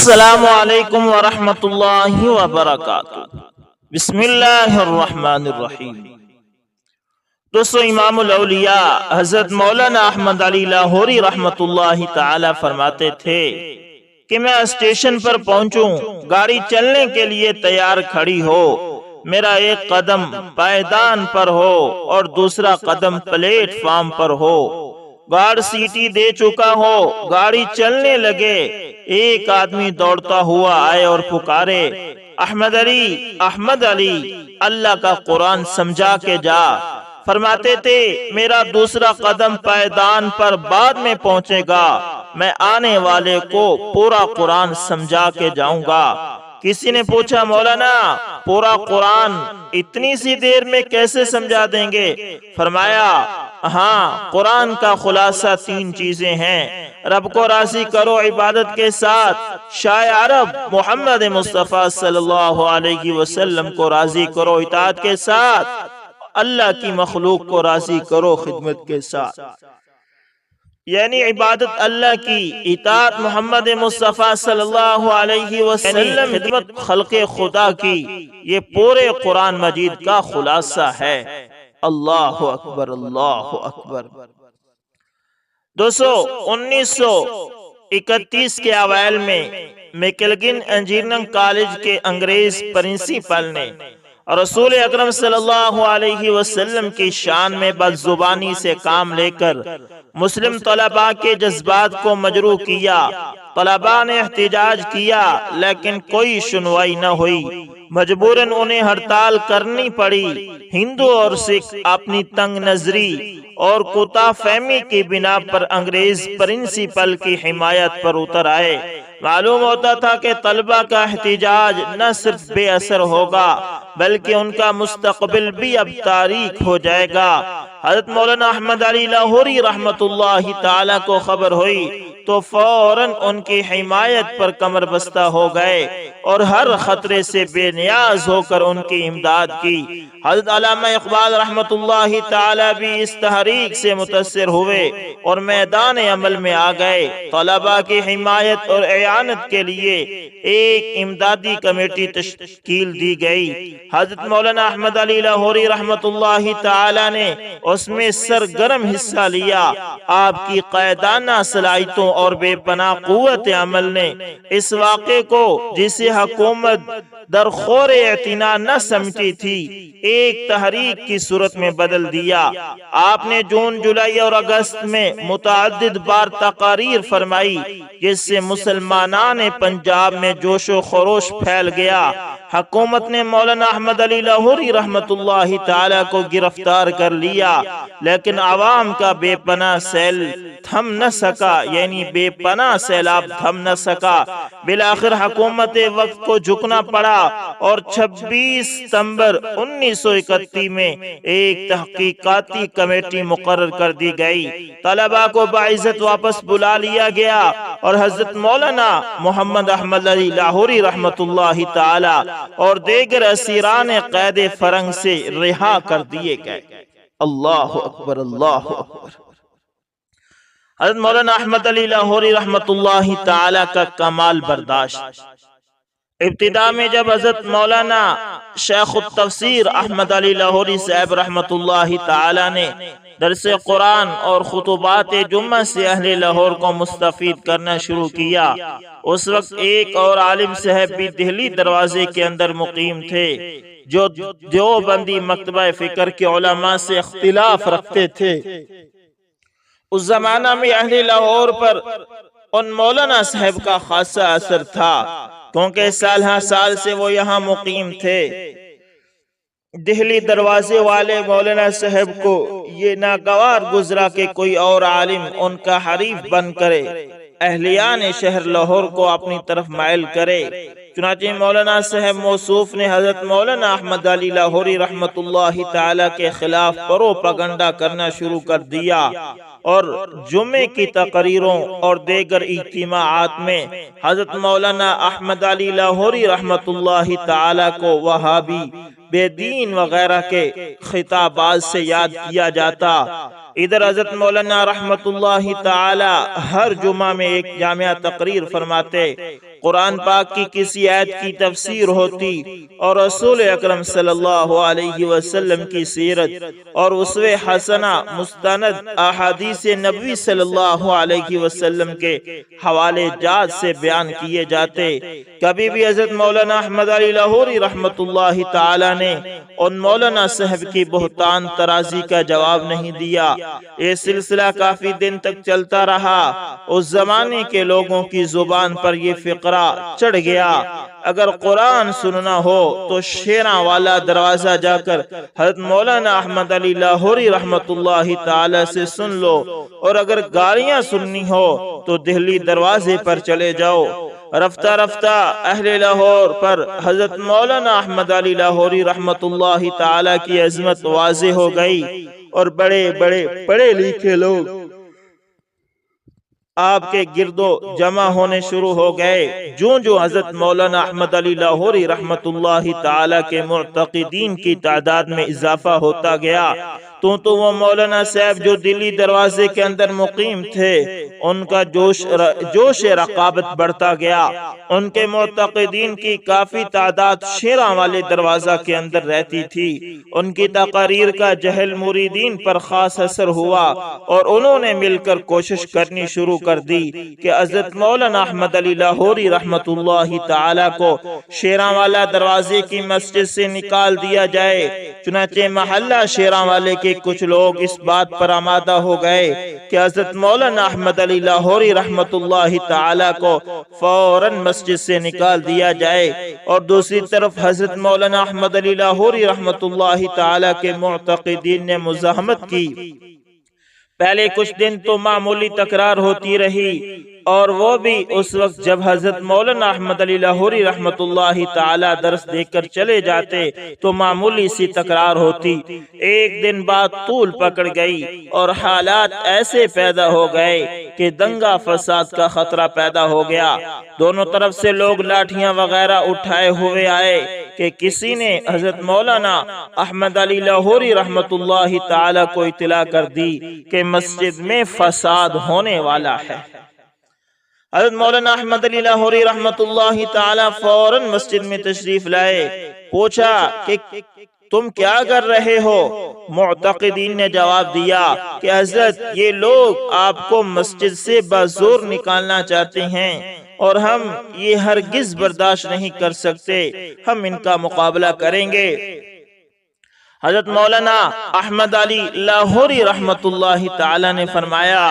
السلام علیکم ورحمۃ اللہ وبرکاتہ۔ بسم اللہ الرحمن الرحیم۔ دوستو، امام الاولیاء حضرت مولانا احمد علی لاہوری رحمۃ اللہ تعالی فرماتے تھے کہ میں اسٹیشن پر پہنچوں، گاڑی چلنے کے لیے تیار کھڑی ہو، میرا ایک قدم پائیدان پر ہو اور دوسرا قدم پلیٹ فارم پر ہو، گارڈ سیٹی دے چکا ہو، گاڑی چلنے لگے، ایک آدمی دوڑتا ہوا آئے اور پکارے، احمد علی، احمد علی، اللہ کا قرآن سمجھا کے جا۔ فرماتے تھے میرا دوسرا قدم پائیدان پر بعد میں پہنچے گا، میں آنے والے کو پورا قرآن سمجھا کے جاؤں گا۔ کسی نے پوچھا، مولانا پورا قرآن اتنی سی دیر میں کیسے سمجھا دیں گے؟ فرمایا، ہاں، قرآن کا خلاصہ تین چیزیں ہیں: رب کو راضی کرو عبادت کے ساتھ، شاہ عرب محمد مصطفیٰ صلی اللہ علیہ وسلم کو راضی کرو اطاعت کے ساتھ، اللہ کی مخلوق کو راضی کرو خدمت کے ساتھ۔ یعنی عبادت اللہ کی، اطاعت محمد مصطفیٰ صلی اللہ علیہ وسلم، خدمت خلق خدا کی، یہ پورے قرآن مجید کا خلاصہ ہے۔ اللہ اکبر، اللہ اکبر۔ دوستو، 1931 کے اوائل میں میکلگن انجینئرنگ کالج کے انگریز پرنسپل نے رسول اکرم صلی اللہ علیہ وسلم کی شان میں بد زبانی سے کام لے کر مسلم طلباء کے جذبات کو مجروح کیا۔ طلباء نے احتجاج کیا لیکن کوئی سنوائی نہ ہوئی، مجبوراً انہیں ہڑتال کرنی پڑی۔ ہندو اور سکھ اپنی تنگ نظری اور کوتاہ فہمی کی بنا پر انگریز پرنسپل کی حمایت پر اتر آئے۔ معلوم ہوتا تھا کہ طلباء کا احتجاج نہ صرف بے اثر ہوگا بلکہ ان کا مستقبل بھی اب تاریک ہو جائے گا۔ حضرت مولانا احمد علی لاہوری رحمۃ اللہ تعالی کو خبر ہوئی تو فوراً ان کی حمایت پر کمر بستہ ہو گئے اور ہر خطرے سے بے نیاز ہو کر ان کی امداد کی۔ حضرت علامہ اقبال رحمۃ اللہ تعالی بھی اس تحریک سے متاثر ہوئے اور میدان عمل میں آ گئے۔ طلباء کی حمایت اور اعانت کے لیے ایک امدادی کمیٹی تشکیل دی گئی۔ حضرت مولانا احمد علی لاہوری رحمۃ اللہ تعالی نے اس میں سرگرم حصہ لیا۔ آپ کی قائدانہ صلاحیتوں اور بے پناہ قوت عمل نے اس واقعے کو، جسے حکومت درخور اعتنا نہ سمجھتی تھی، ایک تحریک کی صورت میں بدل دیا۔ آپ نے جون، جولائی اور اگست میں متعدد بار تقاریر فرمائی جس سے مسلمانان پنجاب میں جوش و خروش پھیل گیا۔ حکومت نے مولانا احمد علی لاہوری رحمۃ اللہ تعالی کو گرفتار کر لیا لیکن عوام کا بے پناہ سیل تھم نہ سکا، یعنی بے پناہ سیلاب تھم نہ سکا۔ بالآخر حکومت وقت کو جھکنا پڑا اور 26 ستمبر 1931 میں ایک تحقیقاتی کمیٹی مقرر کر دی گئی۔ طلباء کو باعزت واپس بلا لیا گیا اور حضرت مولانا محمد احمد علی لاہوری رحمۃ اللہ تعالی اور دیگر اسیران قید فرنگ سے رہا کر دیے گئے۔ اللہ اکبر، اللہ اکبر۔ حضرت مولانا احمد علی لاہوری رحمۃ اللہ تعالی کا کمال برداشت۔ ابتدا میں جب حضرت مولانا شیخ التفسیر احمد علی لاہوری صاحب رحمۃ اللہ تعالی نے درس قرآن اور خطبات جمعہ سے اہل لاہور کو مستفید کرنا شروع کیا، اس وقت ایک اور عالم صاحب بھی دہلی دروازے کے اندر مقیم تھے جو دیوبندی مکتبہ فکر کے علماء سے اختلاف رکھتے تھے۔ اس زمانہ میں اہل لاہور پر ان مولانا صاحب کا خاصا اثر تھا کیونکہ سال ہر سال سے وہ یہاں مقیم تھے۔ دہلی دروازے والے مولانا صاحب کو یہ ناگوار گزرا کہ کوئی اور عالم ان کا حریف بن کرے، اہلیان شہر لاہور کو اپنی طرف مائل کرے۔ چنانچہ مولانا صاحب موصوف نے حضرت مولانا احمد علی لاہوری رحمۃ اللہ تعالی کے خلاف پروپیگنڈا کرنا شروع کر دیا اور جمعے کی تقریروں اور دیگر اجتماعات میں حضرت مولانا احمد علی لاہوری رحمۃ اللہ تعالی کو وہابی، بے دین وغیرہ کے خطابات سے یاد کیا جاتا۔ ادھر حضرت مولانا رحمت اللہ تعالی ہر جمعہ میں ایک جامعہ تقریر فرماتے، قرآن پاک کی کسی آیت کی تفسیر ہوتی اور رسول اکرم صلی اللہ علیہ وسلم کی سیرت اور اسوہ حسنہ مستند احادیث نبوی صلی اللہ علیہ وسلم کے حوالے جات سے بیان کیے جاتے، کبھی بھی حضرت مولانا احمد علی لاہوری رحمت اللہ تعالی نے ان مولانا صاحب کی بہتان ترازی کا جواب نہیں دیا۔ یہ سلسلہ کافی دن تک چلتا رہا۔ اس زمانے کے لوگوں کی زبان پر یہ فقرہ چڑھ گیا، اگر قرآن سننا ہو تو شیراں والا دروازہ جا کر حضرت مولانا احمد علی لاہوری رحمت اللہ تعالی سے سن لو، اور اگر گالیاں سننی ہو تو دہلی دروازے پر چلے جاؤ۔ رفتہ رفتہ اہل لاہور پر حضرت مولانا احمد علی لاہوری رحمت اللہ تعالی کی عظمت واضح ہو گئی، اور بڑے بڑے پڑھے لکھے لوگ آپ کے گردو جمع ہونے شروع ہو گئے۔ جو حضرت مولانا احمد علی لاہوری رحمت اللہ تعالی کے معتقدین کی تعداد میں اضافہ ہوتا گیا، تو وہ مولانا صاحب جو دلی دروازے کے اندر مقیم تھے، ان کا جوش رقابت بڑھتا گیا۔ ان کے معتقدین کی کافی تعداد شیراں والے دروازہ کے اندر رہتی تھی۔ ان کی تقاریر کا جہل مریدین پر خاص اثر ہوا، اور انہوں نے مل کر کوشش کرنی شروع کر دی کہ حضرت مولانا احمد علی لاہوری رحمت اللہ تعالی کو شیراں والا دروازے کی مسجد سے نکال دیا جائے۔ چنانچہ محلہ شیراں والے کے کچھ لوگ اس بات پر آمادہ ہو گئے کہ حضرت مولانا احمد علی لاہوری رحمت اللہ تعالی کو فوراً مسجد سے نکال دیا جائے، اور دوسری طرف حضرت مولانا احمد علی لاہوری رحمت اللہ تعالی کے معتقدین نے مزاحمت کی۔ پہلے کچھ دن تو معمولی تکرار ہوتی رہی، اور وہ بھی اس وقت جب حضرت مولانا احمد علی لاہوری رحمت اللہ تعالی درس دے کر چلے جاتے تو معمولی سی تکرار ہوتی۔ ایک دن بعد طول پکڑ گئی اور حالات ایسے پیدا ہو گئے کہ دنگا فساد کا خطرہ پیدا ہو گیا۔ دونوں طرف سے لوگ لاٹھیاں وغیرہ اٹھائے ہوئے آئے کہ کسی نے حضرت مولانا احمد علی لاہوری رحمت اللہ تعالی کو اطلاع کر دی کہ مسجد میں فساد ہونے والا ہے۔ حضرت مولانا احمد علی لاہوری رحمت اللہ تعالی فوراً مسجد میں تشریف لائے۔ پوچھا کہ تم کیا کر رہے ہو؟ معتقدین نے جواب دیا کہ حضرت یہ لوگ آپ کو مسجد سے بزور نکالنا چاہتے ہیں، اور ہم یہ ہرگز برداشت نہیں کر سکتے، ہم ان کا مقابلہ کریں گے۔ حضرت مولانا احمد علی لاہوری رحمت اللہ تعالی نے فرمایا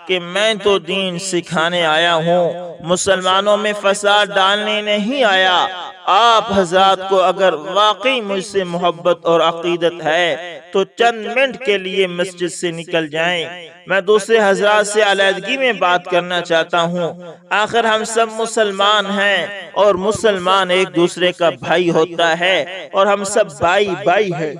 کہ میں تو دین سکھانے آیا ہوں، مسلمانوں میں فساد ڈالنے نہیں آیا۔ آپ حضرات کو اگر واقعی مجھ سے محبت اور عقیدت ہے تو چند منٹ کے لیے مسجد سے نکل جائیں، میں دوسرے حضرات سے علیحدگی میں بات کرنا چاہتا ہوں۔ آخر ہم سب مسلمان ہیں، اور مسلمان ایک دوسرے کا بھائی ہوتا ہے، اور ہم سب بھائی ہیں۔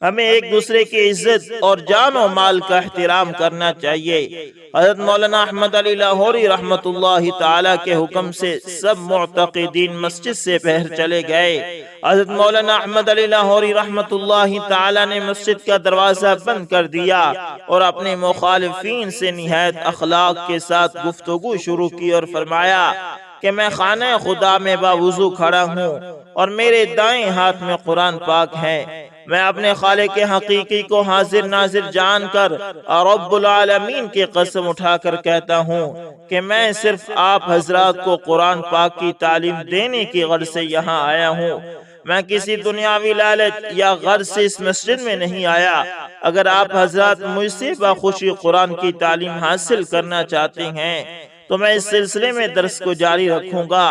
ہمیں ایک دوسرے کی عزت اور جان و مال کا احترام کرنا چاہیے۔ حضرت مولانا احمد علی لاہوری رحمت اللہ تعالی کے حکم سے سب معتقدین مسجد سے باہر چلے گئے۔ حضرت مولانا احمد علی لاہوری رحمت اللہ تعالی نے مسجد کا دروازہ بند کر دیا، اور اپنے مخالفین سے نہایت اخلاق کے ساتھ گفتگو شروع کی، اور فرمایا کہ میں خانہ خدا میں باوضو کھڑا ہوں، اور میرے دائیں ہاتھ میں قرآن پاک ہے۔ میں اپنے خالق حقیقی کو حاضر ناظر جان کر رب العالمین کی قسم اٹھا کر کہتا ہوں کہ میں صرف آپ حضرات کو قرآن پاک کی تعلیم دینے کی غرض سے یہاں آیا ہوں۔ میں کسی دنیاوی لالچ یا غرض سے اس مسجد میں نہیں آیا۔ اگر آپ حضرات مجھ سے بخوشی قرآن کی تعلیم حاصل کرنا چاہتے ہیں تو میں اس سلسلے میں درس کو جاری رکھوں گا۔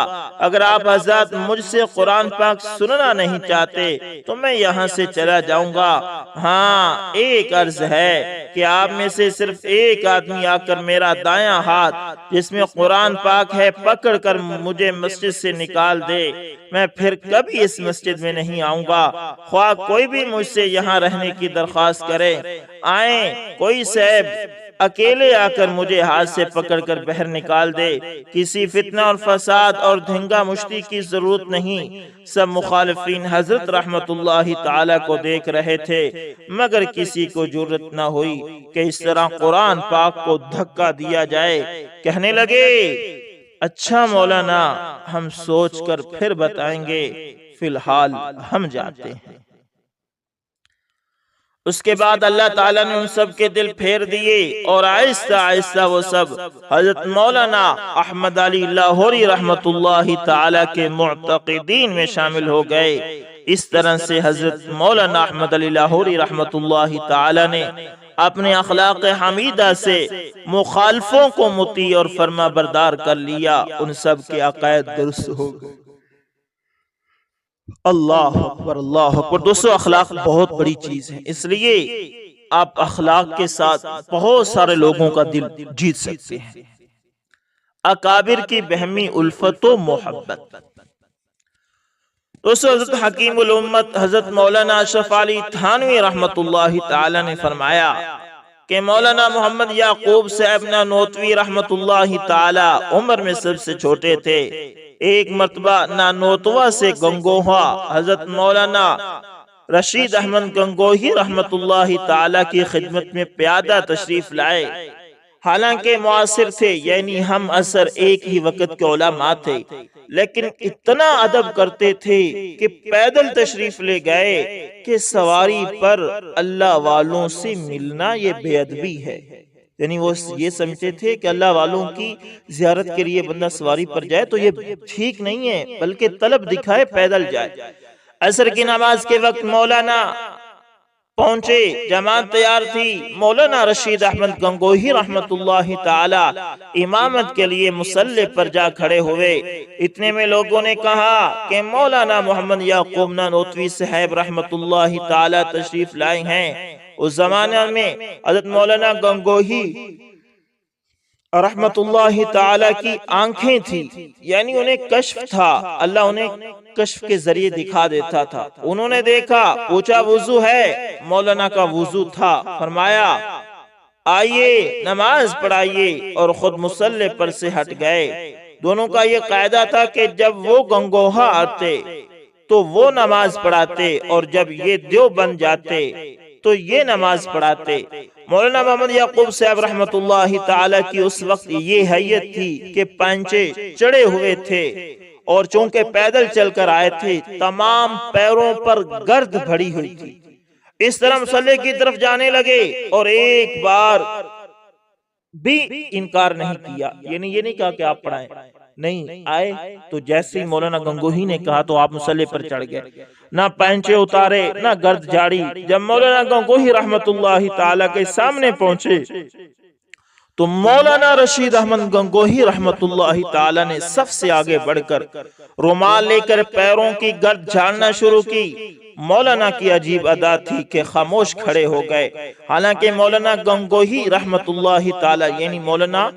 اگر آپ حضرات مجھ سے قرآن پاک سننا نہیں چاہتے تو میں یہاں سے چلا جاؤں گا۔ ہاں، ایک عرض ہے کہ آپ میں سے صرف ایک آدمی آ کر میرا دایاں ہاتھ جس میں قرآن پاک ہے پکڑ کر مجھے مسجد سے نکال دے، میں پھر کبھی اس مسجد میں نہیں آؤں گا، خواہ کوئی بھی مجھ سے یہاں رہنے کی درخواست کرے۔ آئیں، کوئی صاحب اکیلے آ کر مجھے ہاتھ سے پکڑ کر باہر نکال دے۔ کسی فتنہ اور فساد اور دھنگا مشتی کی ضرورت نہیں۔ سب مخالفین حضرت رحمت اللہ تعالی کو دیکھ رہے تھے، مگر کسی کو جرأت نہ ہوئی کہ اس طرح قرآن پاک کو دھکا دیا جائے۔ کہنے لگے، اچھا مولانا، ہم سوچ کر پھر بتائیں گے، فی الحال ہم جاتے ہیں۔ اس کے بعد اللہ تعالیٰ نے ان سب کے دل پھیر دیے اور آہستہ آہستہ وہ سب حضرت مولانا احمد علی لاہوری رحمت اللہ تعالیٰ کے معتقدین میں شامل ہو گئے۔ اس طرح سے حضرت مولانا احمد علی لاہوری رحمت اللہ تعالیٰ نے اپنے اخلاق حمیدہ سے مخالفوں کو مطیع اور فرما بردار کر لیا۔ ان سب کے عقائد درست ہو گئے۔ اللہ اکبر، اللہ اکبر۔ دوستو، اخلاق بہت بڑی چیز ہے، اس لیے آپ اخلاق کے ساتھ بہت سارے لوگوں کا دل جیت سکتے ہیں۔ اکابر کی بہمی الفت و محبت۔ دوستو، حضرت حکیم الامت حضرت مولانا اشرف علی تھانوی رحمت اللہ تعالی نے فرمایا کہ مولانا محمد یعقوب صاحب نانوتوی رحمت اللہ تعالی عمر میں سب سے چھوٹے تھے۔ ایک مرتبہ نانوتوا سے گنگوہا حضرت مولانا رشید احمد گنگوہی رحمت اللہ تعالی کی خدمت میں پیادہ تشریف لائے۔ حالانکہ معاصر تھے، یعنی ہم عصر ایک ہی وقت کے علماء تھے، لیکن اتنا ادب کرتے تھے کہ پیدل تشریف لے گئے کہ سواری پر اللہ والوں سے ملنا یہ بے ادبی ہے۔ یعنی وہ یہ سمجھتے تھے کہ اللہ والوں کی زیارت کے لیے بندہ سواری پر جائے تو یہ ٹھیک نہیں ہے، بلکہ طلب دکھائے پیدل جائے۔ عصر کی نماز کے وقت مولانا پہنچے، جماعت تیار تھی۔ مولانا رشید احمد گنگوہی رحمت اللہ تعالی امامت کے لیے مصلی پر جا کھڑے ہوئے۔ اتنے میں لوگوں نے کہا کہ مولانا محمد یعقوب نانوتوی صاحب رحمت اللہ تعالی تشریف لائے ہیں۔ اس زمانے میں حضرت مولانا گنگوہی رحمت اللہ تعالی کی آنکھیں تھی، یعنی انہیں کشف تھا، اللہ انہیں کشف کے ذریعے دکھا دیتا تھا۔ انہوں نے دیکھا، پوچھا وضو ہے؟ مولانا کا وضو تھا۔ فرمایا آئیے نماز پڑھائیے، اور خود مصلی پر سے ہٹ گئے۔ دونوں کا یہ قاعدہ تھا کہ جب وہ گنگوہا آتے تو وہ نماز پڑھاتے، اور جب یہ دیوبند جاتے تو یہ نماز پڑھاتے۔ مولانا محمد یعقوب صاحب رحمت اللہ تعالی کی اس وقت یہ حیت تھی کہ پانچے چڑھے ہوئے تھے، اور چونکہ پیدل چل کر آئے تھے، تمام پیروں پر گرد بھری ہوئی تھی۔ اس طرح مصلی کی طرف جانے لگے اور ایک بار بھی انکار نہیں کیا، یعنی یہ نہیں کہا کہ آپ پڑھائیں، نہیں آئے تو جیسے مولانا گنگوہی نے کہا تو آپ مصلی پر چڑھ گئے، نہ پینچے اتارے نہ گرد جاڑی۔ جب مولانا گنگوہی رحمت اللہ تعالی کے سامنے پہنچے تو مولانا رشید احمد گنگوہی رحمت اللہ تعالی نے سب سے آگے بڑھ کر رومال لے کر پیروں کی گرد جھاڑنا شروع کی۔ مولانا کی عجیب ادا تھی کہ خاموش کھڑے ہو گئے، حالانکہ مولانا گنگوہی رحمت اللہ تعالی یعنی مولانا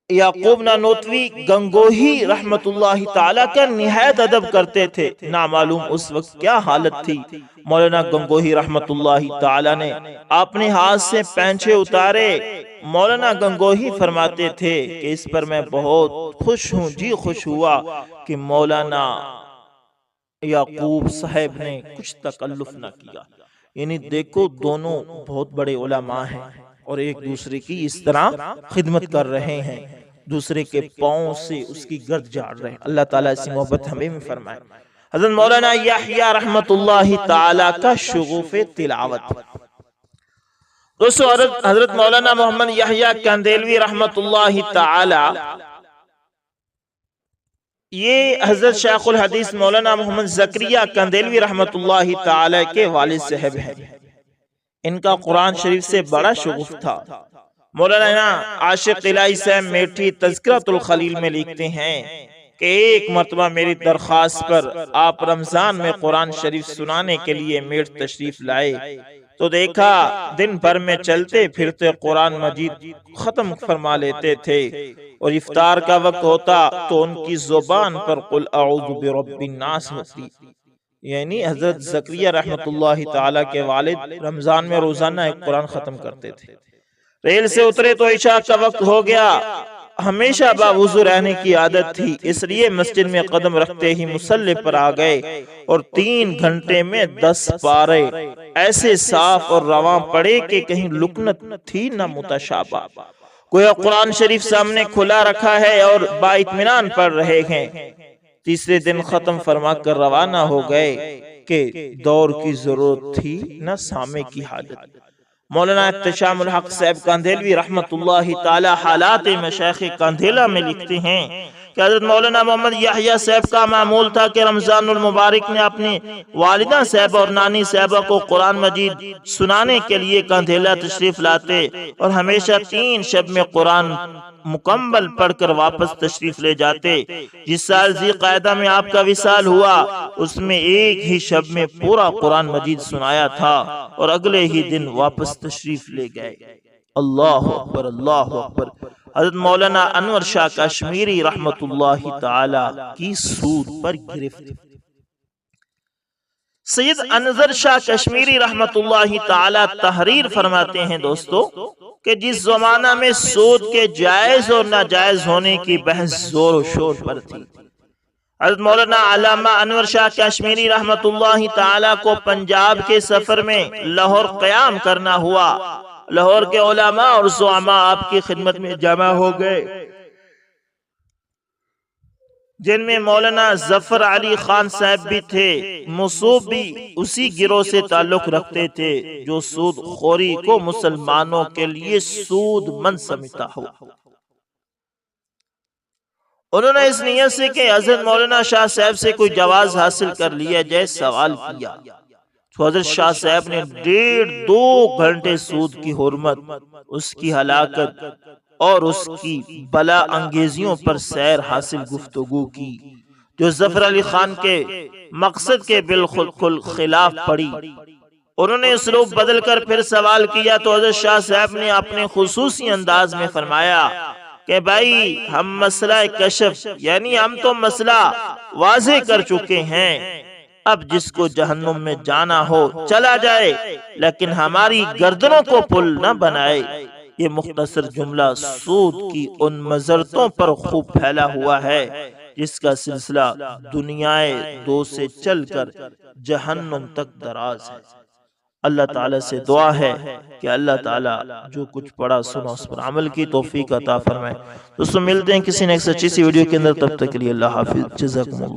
یعقوب نانوتوی گنگوہی رحمت اللہ تعالی کا نہایت ادب کرتے تھے۔ نامعلوم اس وقت کیا حالت تھی۔ مولانا گنگوہی رحمت اللہ تعالی نے اپنے ہاتھ سے پینچے اتارے۔ مولانا گنگوہی فرماتے تھے کہ اس پر میں بہت خوش ہوں، جی خوش ہوا کہ مولانا یعقوب صاحب نے کچھ تکلف نہ کیا۔ یعنی دیکھو، دونوں بہت بڑے علماء ہیں اور ایک دوسرے کی اس طرح خدمت کر رہے ہیں، دوسرے کے پاؤں سے اس کی گرد جھاڑ رہے ہیں۔ اللہ تعالیٰ ایسی محبت ہمیں بھی فرمائے۔ حضرت مولانا یحییٰ رحمت اللہ تعالی کا شغوف تلاوت۔ دوستو، حضرت مولانا محمد یحییٰ کندیلوی رحمت اللہ تعالی یہ حضرت شیخ الحدیث مولانا محمد زکریا کندیلوی رحمت اللہ تعالی کے والد صاحب ہیں۔ ان کا قرآن شریف سے بڑا شغف تھا۔ مولانا عاشق الہی صاحب میٹھی تذکرۃ الخلیل میں لکھتے ہیں کہ ایک مرتبہ میری درخواست پر آپ رمضان میں قرآن شریف سنانے کے لیے میٹ تشریف لائے تو دیکھا دن بھر میں چلتے پھرتے قرآن مجید ختم فرما لیتے تھے، اور افطار کا وقت ہوتا تو ان کی زبان پر قل اعوذ برب الناس ہوتی۔ یعنی حضرت زکریا رحمت اللہ تعالی کے والد رمضان میں روزانہ ایک قرآن ختم کرتے تھے۔ ریل سے اترے تو عشاء کا وقت ہو گیا۔ ہمیشہ باوضو رہنے کی عادت تھی، اس لیے مسجد میں قدم رکھتے ہی مصلی پر آ گئے اور 3 گھنٹے میں 10 پارے ایسے صاف اور رواں پڑے کہ کہیں لکنت تھی نہ متشابہ۔ کوئی قرآن شریف سامنے کھلا رکھا ہے اور با اطمینان پڑھ رہے ہیں۔ تیسرے دن ختم فرما کر روانہ ہو گئے کہ دور کی ضرورت تھی نہ سامع کی حاجت۔ مولانا احتشام الحق صاحب کاندھیلوی رحمت اللہ تعالی حالات مشائخ کاندھیلا میں لکھتے ہیں کہ حضرت مولانا محمد یحییٰ صاحب کا معمول تھا کہ رمضان المبارک میں اپنی والدہ صاحب اور نانی صاحبہ کو قرآن مجید سنانے کے لیے کاندھیلا تشریف لاتے اور ہمیشہ 3 شب میں قرآن مکمل پڑھ کر واپس تشریف لے جاتے۔ جس سال ذی قعدہ میں آپ کا وصال ہوا، اس میں ایک ہی شب میں پورا قرآن مجید سنایا تھا اور اگلے ہی دن واپس تشریف لے گئے۔ اللہ اکبر، اللہ اکبر۔ حضرت مولانا انور شاہ کشمیری رحمت اللہ تعالی کی سود پر گرفت۔ سید انظر شاہ کشمیری رحمت اللہ تعالی تحریر فرماتے ہیں دوستو کہ جس زمانہ میں سود کے جائز اور ناجائز ہونے کی بحث زور و شور پر تھی، حضرت مولانا علامہ انور شاہ کشمیری رحمت اللہ تعالی کو پنجاب کے سفر میں لاہور قیام کرنا ہوا۔ لاہور کے علماء اور زعماء آپ کی خدمت میں جمع ہو گئے، جن میں مولانا ظفر علی خان صاحب بھی تھے۔ مصوب بھی اسی گروہ سے تعلق رکھتے تھے جو سود خوری کو مسلمانوں کے لیے سود مند سمجھتا ہو۔ انہوں نے اس نیت سے کہ حضرت مولانا شاہ صاحب سے کوئی جواز حاصل کر لیا جائے سوال کیا، تو حضرت شاہ صاحب نے 1.5-2 گھنٹے سود کی حرمت، اس کی ہلاکت اور اس کی بلا انگیزیوں پر سیر حاصل گفتگو کی، جو ظفر علی خان کے مقصد کے بالکل خلاف پڑی۔ انہوں نے اسلوب بدل کر پھر سوال کیا تو حضرت شاہ صاحب نے اپنے خصوصی انداز میں فرمایا کہ بھائی ہم مسئلہ کشف یعنی ہم تو مسئلہ واضح کر چکے ہیں، اب جس کو جہنم میں جانا ہو چلا جائے، لیکن ہماری گردنوں کو پل نہ بنائے۔ یہ مختصر جملہ سود کی ان مذرتوں پر خوب پھیلا ہوا ہے جس کا سلسلہ دنیائے دو سے چل کر جہنم تک دراز ہے۔ اللہ تعالیٰ سے دعا ہے کہ اللہ تعالیٰ جو کچھ پڑھا سنا اس پر عمل کی توفیق عطا فرمائے۔ دوستوں ملتے ہیں کسی نیکسٹ اچھی سی ویڈیو کے اندر، تب تک کے لیے اللہ حافظ، جزاکم اللہ۔